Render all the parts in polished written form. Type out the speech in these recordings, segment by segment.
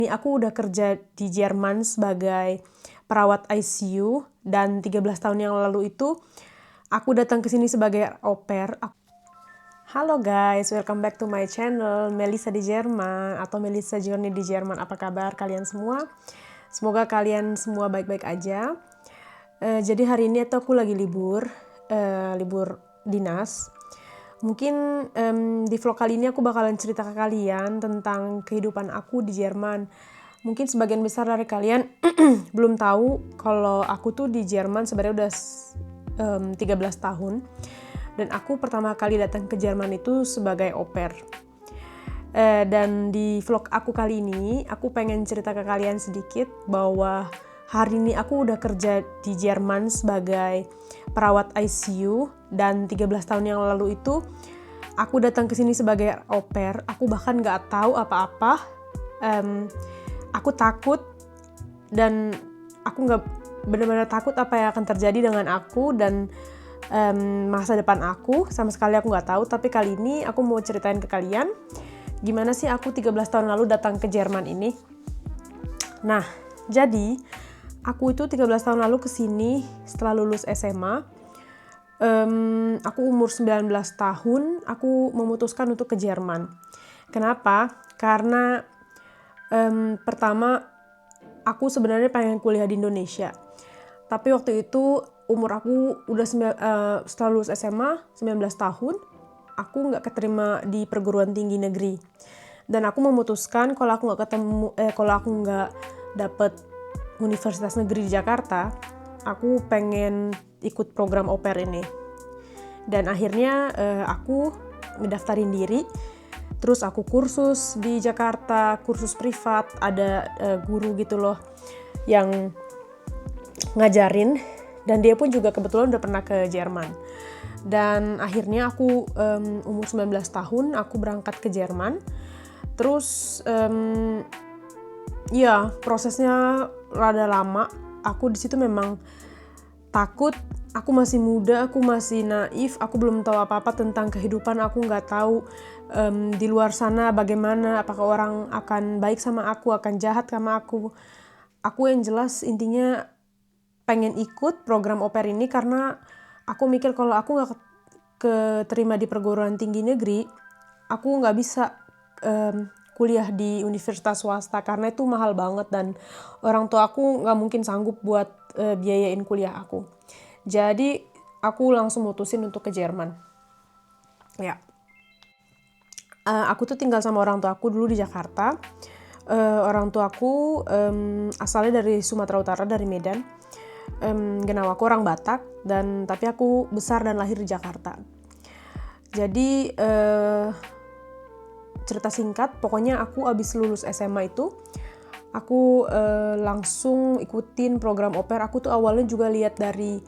Ini aku udah kerja di Jerman sebagai perawat ICU dan 13 tahun yang lalu itu aku datang ke sini sebagai au pair. Halo guys, welcome back to my channel Melissa di Jerman atau Melissa Journey di Jerman. Apa kabar kalian semua? Semoga kalian semua baik-baik aja. Jadi hari ini aku lagi libur dinas. Mungkin di vlog kali ini aku bakalan cerita ke kalian tentang kehidupan aku di Jerman. Mungkin sebagian besar dari kalian belum tahu kalau aku tuh di Jerman sebenarnya udah 13 tahun. Dan aku pertama kali datang ke Jerman itu sebagai au pair. Dan di vlog aku kali ini, aku pengen cerita ke kalian sedikit bahwa hari ini aku udah kerja di Jerman sebagai perawat ICU dan 13 tahun yang lalu itu aku datang ke sini sebagai au pair. Aku bahkan nggak tahu apa-apa. Aku takut dan aku nggak benar-benar takut apa yang akan terjadi dengan aku dan masa depan aku. Sama sekali aku nggak tahu. Tapi kali ini aku mau ceritain ke kalian gimana sih aku 13 tahun lalu datang ke Jerman ini. Nah, jadi aku itu 13 tahun lalu kesini setelah lulus SMA. Aku umur 19 tahun, aku memutuskan untuk ke Jerman. Kenapa? Karena pertama, aku sebenarnya pengen kuliah di Indonesia. Tapi waktu itu umur aku udah setelah lulus SMA, 19 tahun, aku nggak keterima di perguruan tinggi negeri. Dan aku memutuskan kalau aku nggak dapet universitas negeri di Jakarta, aku pengen ikut program au pair ini. Dan akhirnya aku mendaftarin diri, terus aku kursus di Jakarta, kursus privat, ada guru gitu loh yang ngajarin, dan dia pun juga kebetulan udah pernah ke Jerman. Dan akhirnya aku umur 19 tahun, aku berangkat ke Jerman. Terus ya prosesnya rada lama. Aku di situ memang takut. Aku masih muda, aku masih naif, aku belum tahu apa-apa tentang kehidupan. Aku nggak tahu di luar sana bagaimana, apakah orang akan baik sama aku, akan jahat sama aku. Aku yang jelas intinya pengen ikut program au pair ini karena aku mikir kalau aku nggak keterima di perguruan tinggi negeri, aku nggak bisa kuliah di universitas swasta karena itu mahal banget dan orang tua aku nggak mungkin sanggup buat biayain kuliah aku. Jadi aku langsung mutusin untuk ke Jerman. Ya, aku tuh tinggal sama orang tua aku dulu di Jakarta. Orang tua aku asalnya dari Sumatera Utara, dari Medan. Genau, aku orang Batak, tapi aku besar dan lahir di Jakarta. Jadi cerita singkat, pokoknya aku abis lulus SMA itu aku langsung ikutin program au pair. Aku tuh awalnya juga lihat dari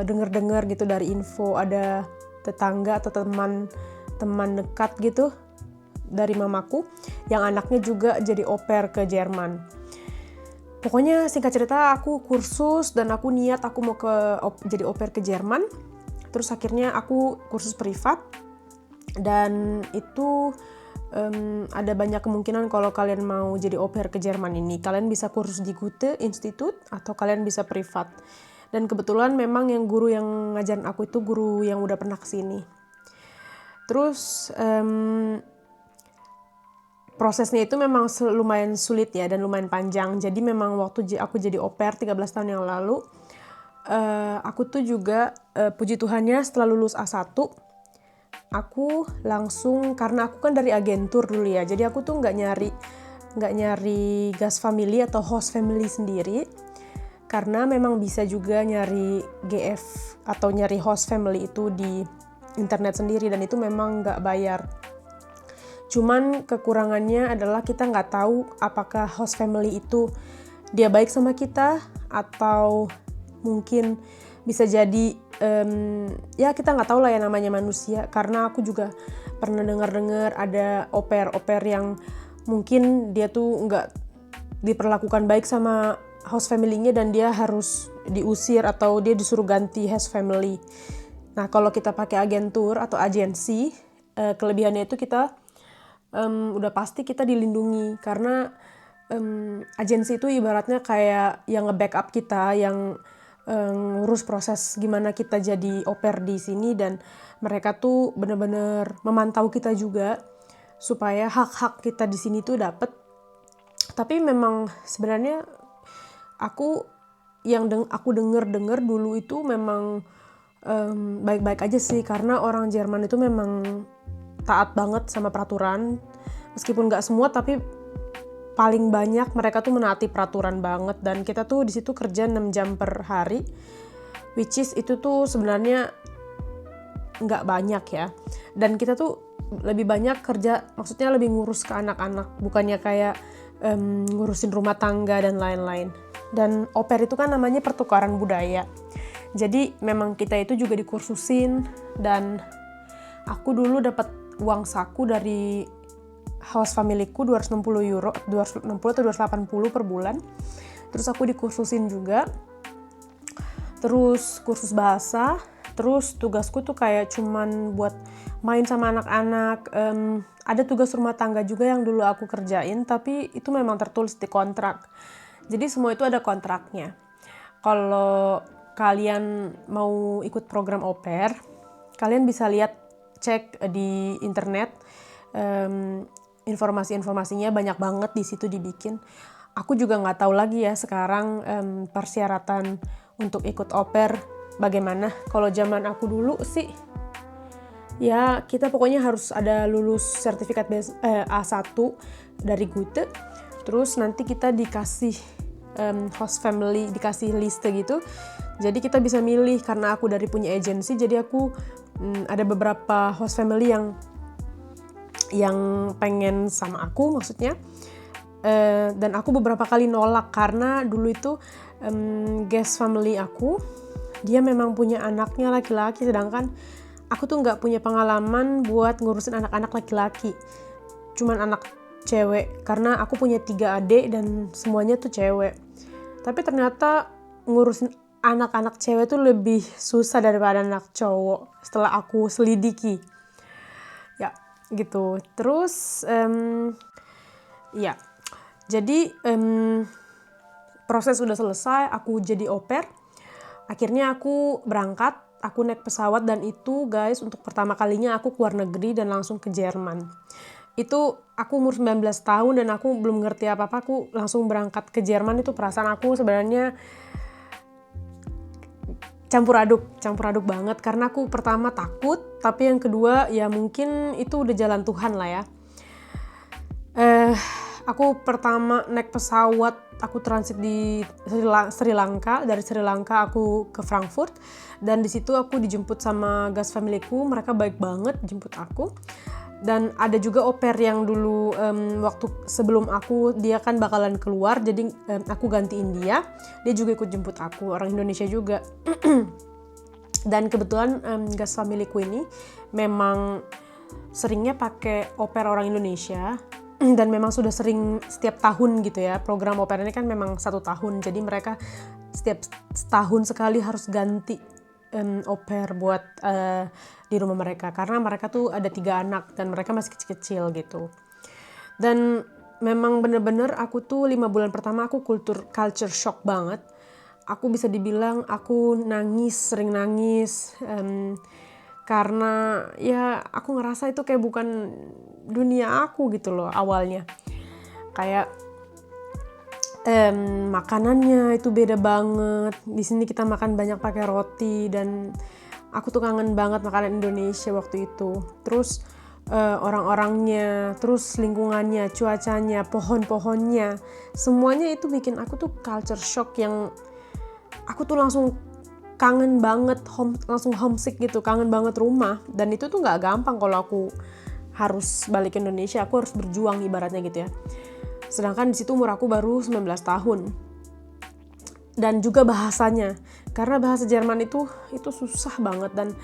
denger-dengar gitu, dari info ada tetangga atau teman dekat gitu dari mamaku yang anaknya juga jadi au pair ke Jerman. Pokoknya singkat cerita aku kursus dan aku niat aku mau jadi au pair ke Jerman. Terus akhirnya aku kursus privat dan itu ada banyak kemungkinan kalau kalian mau jadi au pair ke Jerman ini. Kalian bisa kursus di Goethe Institut atau kalian bisa privat. Dan kebetulan memang yang guru yang ngajarin aku itu guru yang udah pernah kesini. Terus prosesnya itu memang lumayan sulit ya dan lumayan panjang. Jadi memang waktu aku jadi au pair 13 tahun yang lalu, aku tuh juga puji Tuhannya setelah lulus A1, aku langsung, karena aku kan dari agentur dulu ya, jadi aku tuh nggak nyari guest family atau host family sendiri, karena memang bisa juga nyari GF atau nyari host family itu di internet sendiri dan itu memang nggak bayar. Cuman kekurangannya adalah kita nggak tahu apakah host family itu dia baik sama kita atau mungkin bisa jadi ya kita nggak tahu lah ya namanya manusia. Karena aku juga pernah dengar ada au pair yang mungkin dia tuh nggak diperlakukan baik sama host family-nya dan dia harus diusir atau dia disuruh ganti host family. Nah kalau kita pakai agentur atau agensi, kelebihannya itu kita udah pasti kita dilindungi karena agensi itu ibaratnya kayak yang nge-backup kita, yang ngurus proses gimana kita jadi au pair di sini, dan mereka tuh bener-bener memantau kita juga supaya hak-hak kita di sini tuh dapet. Tapi memang sebenarnya aku denger dulu itu memang baik-baik aja sih, karena orang Jerman itu memang taat banget sama peraturan. Meskipun nggak semua, tapi paling banyak mereka tuh menaati peraturan banget. Dan kita tuh di situ kerja 6 jam per hari, which is itu tuh sebenarnya nggak banyak ya. Dan kita tuh lebih banyak kerja, maksudnya lebih ngurus ke anak-anak, bukannya kayak ngurusin rumah tangga dan lain-lain. Dan au pair itu kan namanya pertukaran budaya. Jadi memang kita itu juga dikursusin, dan aku dulu dapat uang saku dari host familyku 260 euro, 260 atau 280 per bulan. Terus aku dikursusin juga. Terus kursus bahasa. Terus tugasku tuh kayak cuman buat main sama anak-anak. Ada tugas rumah tangga juga yang dulu aku kerjain, tapi itu memang tertulis di kontrak. Jadi semua itu ada kontraknya. Kalau kalian mau ikut program au pair, kalian bisa cek di internet, informasi-informasinya banyak banget di situ dibikin. Aku juga nggak tahu lagi ya sekarang persyaratan untuk ikut au pair bagaimana. Kalau zaman aku dulu sih, ya kita pokoknya harus ada lulus sertifikat A1 dari Goethe, terus nanti kita dikasih host family, dikasih liste gitu. Jadi kita bisa milih, karena aku dari punya agensi, jadi aku ada beberapa host family yang pengen sama aku, maksudnya. Dan aku beberapa kali nolak, karena dulu itu guest family aku, dia memang punya anaknya laki-laki, sedangkan aku tuh nggak punya pengalaman buat ngurusin anak-anak laki-laki, cuman anak cewek, karena aku punya 3 adik dan semuanya tuh cewek. Tapi ternyata ngurusin anak-anak cewek tuh lebih susah daripada anak cowok setelah aku selidiki. Ya, gitu. Terus ya. Jadi proses udah selesai, aku jadi au pair. Akhirnya aku berangkat, aku naik pesawat, dan itu guys untuk pertama kalinya aku keluar negeri dan langsung ke Jerman. Itu aku umur 19 tahun dan aku belum ngerti apa-apa, aku langsung berangkat ke Jerman. Itu perasaan aku sebenarnya campur aduk banget, karena aku pertama takut, tapi yang kedua ya mungkin itu udah jalan Tuhan lah ya. Aku pertama naik pesawat, aku transit di Sri Lanka. Dari Sri Lanka aku ke Frankfurt, dan di situ aku dijemput sama guest familyku. Mereka baik banget jemput aku. Dan ada juga au pair yang dulu waktu sebelum aku, dia kan bakalan keluar, jadi aku gantiin dia juga ikut jemput aku, orang Indonesia juga. Dan kebetulan guest familyku ini memang seringnya pakai au pair orang Indonesia, dan memang sudah sering setiap tahun gitu ya. Program au pair ini kan memang 1 tahun, jadi mereka setiap setahun sekali harus ganti au pair buat di rumah mereka, karena mereka tuh ada 3 anak dan mereka masih kecil-kecil gitu. Dan memang bener-bener aku tuh 5 bulan pertama aku culture shock banget. Aku bisa dibilang aku sering nangis, karena ya aku ngerasa itu kayak bukan dunia aku gitu loh awalnya. Kayak makanannya itu beda banget. Di sini kita makan banyak pakai roti, dan aku tuh kangen banget makanan Indonesia waktu itu. Terus orang-orangnya, terus lingkungannya, cuacanya, pohon-pohonnya, semuanya itu bikin aku tuh culture shock yang aku tuh langsung kangen banget, langsung homesick gitu, kangen banget rumah. Dan itu tuh nggak gampang kalau aku harus balik ke Indonesia, aku harus berjuang ibaratnya gitu ya. Sedangkan di situ umur aku baru 19 tahun. Dan juga bahasanya, karena bahasa Jerman itu susah banget, dan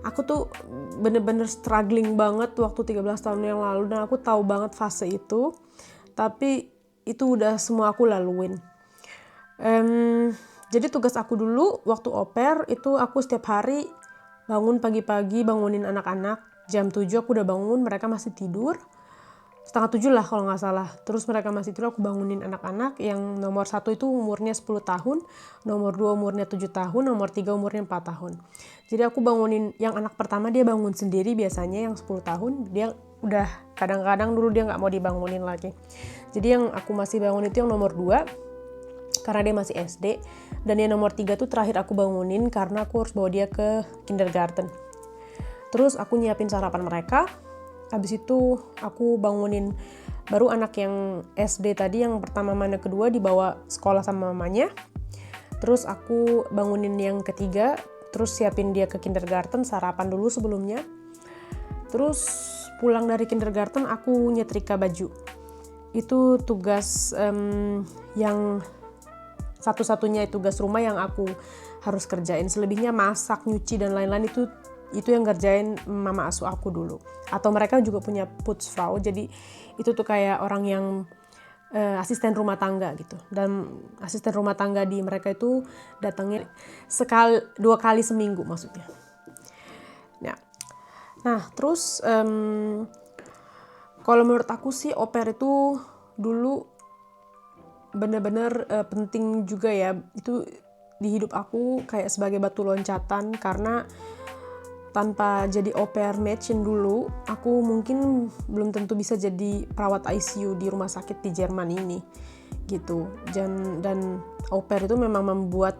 aku tuh bener-bener struggling banget waktu 13 tahun yang lalu, dan aku tahu banget fase itu. Tapi itu udah semua aku laluin. Jadi tugas aku dulu waktu au pair itu aku setiap hari bangun pagi-pagi, bangunin anak-anak. Jam 7 aku udah bangun, mereka masih tidur. 6:30 lah kalau nggak salah. Terus mereka masih tidur, aku bangunin anak-anak. Yang nomor 1 itu umurnya 10 tahun, nomor 2 umurnya 7 tahun, nomor 3 umurnya 4 tahun. Jadi aku bangunin yang anak pertama, dia bangun sendiri biasanya. Yang 10 tahun dia udah kadang-kadang dulu dia nggak mau dibangunin lagi. Jadi yang aku masih bangun itu yang nomor 2 karena dia masih SD, dan yang nomor 3 tuh terakhir aku bangunin karena aku harus bawa dia ke kindergarten. Terus aku nyiapin sarapan mereka. Habis itu aku bangunin baru anak yang SD tadi, yang pertama mana kedua dibawa sekolah sama mamanya. Terus aku bangunin yang ketiga, terus siapin dia ke kindergarten, sarapan dulu sebelumnya. Terus pulang dari kindergarten aku nyetrika baju. Itu tugas yang satu-satunya tugas rumah yang aku harus kerjain. Selebihnya masak, nyuci, dan lain-lain itu yang ngerjain mama asuh aku dulu. Atau mereka juga punya putzfrau, jadi itu tuh kayak orang yang asisten rumah tangga gitu. Dan asisten rumah tangga di mereka itu datangnya 2 kali seminggu maksudnya. Nah terus kalau menurut aku sih au pair itu dulu benar-benar penting juga ya. Itu di hidup aku kayak sebagai batu loncatan, karena tanpa jadi au pair matching dulu, aku mungkin belum tentu bisa jadi perawat ICU di rumah sakit di Jerman ini gitu. Dan au pair itu memang membuat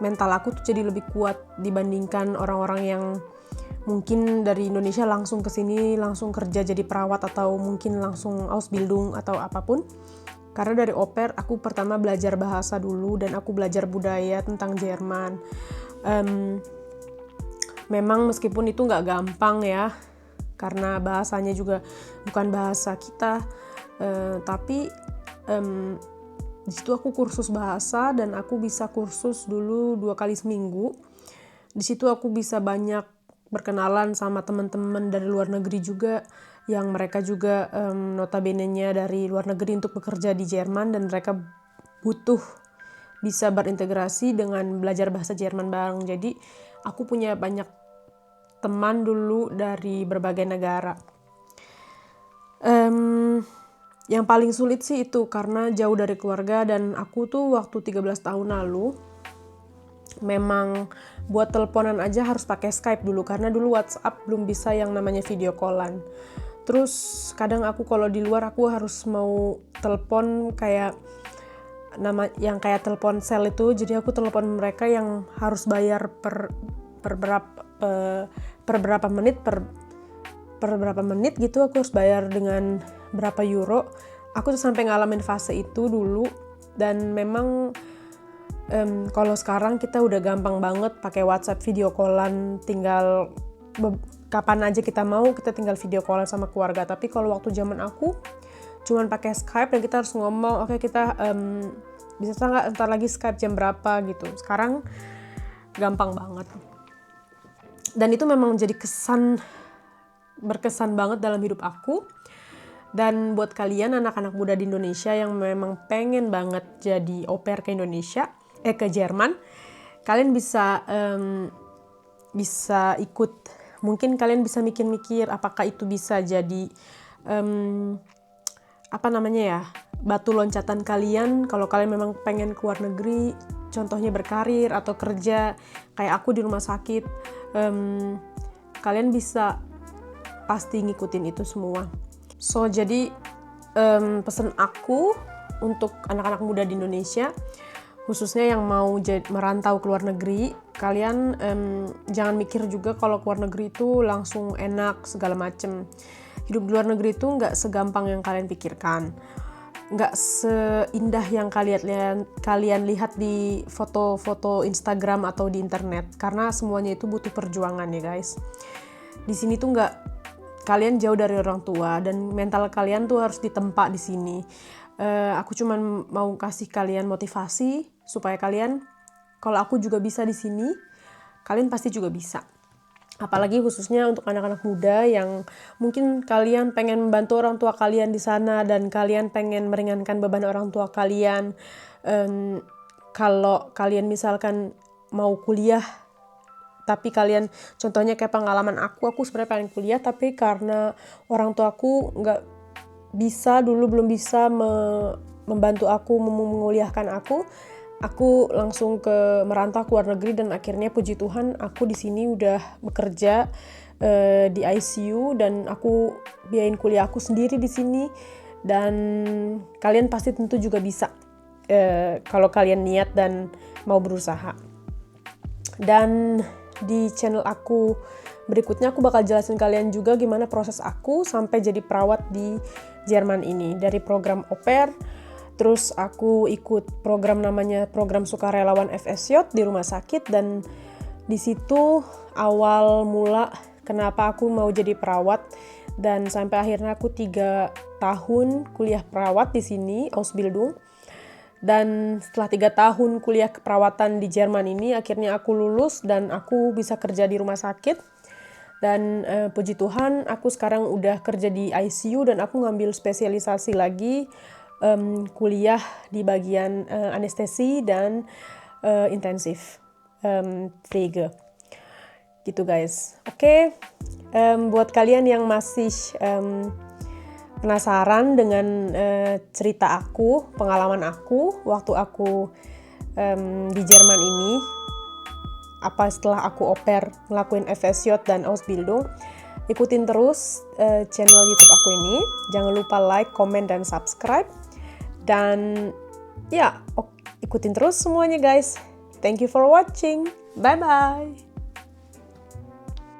mental aku tuh jadi lebih kuat dibandingkan orang-orang yang mungkin dari Indonesia langsung ke sini, langsung kerja jadi perawat, atau mungkin langsung Ausbildung atau apapun. Karena dari au pair aku pertama belajar bahasa dulu, dan aku belajar budaya tentang Jerman. Memang meskipun itu nggak gampang ya, karena bahasanya juga bukan bahasa kita, tapi di situ aku kursus bahasa, dan aku bisa kursus dulu 2 kali seminggu. Di situ aku bisa banyak berkenalan sama teman-teman dari luar negeri juga, yang mereka juga notabene-nya dari luar negeri untuk bekerja di Jerman, dan mereka butuh bisa berintegrasi dengan belajar bahasa Jerman bareng. Jadi aku punya banyak teman dulu dari berbagai negara. Yang paling sulit sih itu karena jauh dari keluarga, dan aku tuh waktu 13 tahun lalu memang buat teleponan aja harus pakai Skype dulu, karena dulu WhatsApp belum bisa yang namanya video callan. Terus kadang aku kalau di luar aku harus mau telepon kayak kayak telepon sel itu, jadi aku telepon mereka yang harus bayar per berapa menit gitu, aku harus bayar dengan berapa euro. Aku tuh sampai ngalamin fase itu dulu, dan memang kalau sekarang kita udah gampang banget pakai WhatsApp video callan, tinggal kapan aja kita mau kita tinggal video callan sama keluarga. Tapi kalau waktu zaman aku cuman pakai Skype, dan kita harus ngomong, oke, kita bisa nggak ntar lagi Skype jam berapa gitu. Sekarang gampang banget. Dan itu memang jadi berkesan banget dalam hidup aku. Dan buat kalian anak-anak muda di Indonesia yang memang pengen banget jadi au pair ke ke Jerman, kalian bisa ikut. Mungkin kalian bisa mikir-mikir apakah itu bisa jadi batu loncatan kalian kalau kalian memang pengen keluar negeri, contohnya berkarir atau kerja kayak aku di rumah sakit. Kalian bisa pasti ngikutin itu semua. So jadi pesan aku untuk anak-anak muda di Indonesia, khususnya yang mau merantau ke luar negeri, kalian jangan mikir juga kalau ke luar negeri itu langsung enak segala macem. Hidup di luar negeri itu nggak segampang yang kalian pikirkan, nggak seindah yang kalian lihat di foto-foto Instagram atau di internet, karena semuanya itu butuh perjuangan ya guys. Di sini tuh kalian jauh dari orang tua, dan mental kalian tuh harus ditempa di sini. Aku cuman mau kasih kalian motivasi supaya kalian, kalau aku juga bisa di sini, kalian pasti juga bisa. Apalagi khususnya untuk anak-anak muda yang mungkin kalian pengen membantu orang tua kalian di sana, dan kalian pengen meringankan beban orang tua kalian. Kalau kalian misalkan mau kuliah tapi kalian contohnya kayak pengalaman aku sebenarnya pengen kuliah tapi karena orang tua aku nggak bisa dulu, belum bisa membantu aku menguliahkan aku langsung merantau ke luar negeri, dan akhirnya puji Tuhan aku di sini udah bekerja di ICU dan aku biayain kuliah aku sendiri di sini. Dan kalian pasti tentu juga bisa kalau kalian niat dan mau berusaha. Dan di channel aku berikutnya aku bakal jelasin kalian juga gimana proses aku sampai jadi perawat di Jerman ini, dari program au pair. Terus aku ikut program namanya program sukarelawan FSJ di rumah sakit, dan di situ awal mula kenapa aku mau jadi perawat, dan sampai akhirnya aku 3 tahun kuliah perawat di sini, Ausbildung. Dan setelah 3 tahun kuliah keperawatan di Jerman ini, akhirnya aku lulus dan aku bisa kerja di rumah sakit. Dan puji Tuhan aku sekarang udah kerja di ICU dan aku ngambil spesialisasi lagi, kuliah di bagian anestesi dan intensif Pflege. Gitu guys. Oke. Buat kalian yang masih penasaran dengan cerita aku, pengalaman aku waktu aku di Jerman ini, apa setelah aku au pair ngelakuin FSJ dan Ausbildung, ikutin terus channel YouTube aku ini. Jangan lupa like, comment, dan subscribe. Dan ya, ikutin terus semuanya guys. Thank you for watching. Bye-bye.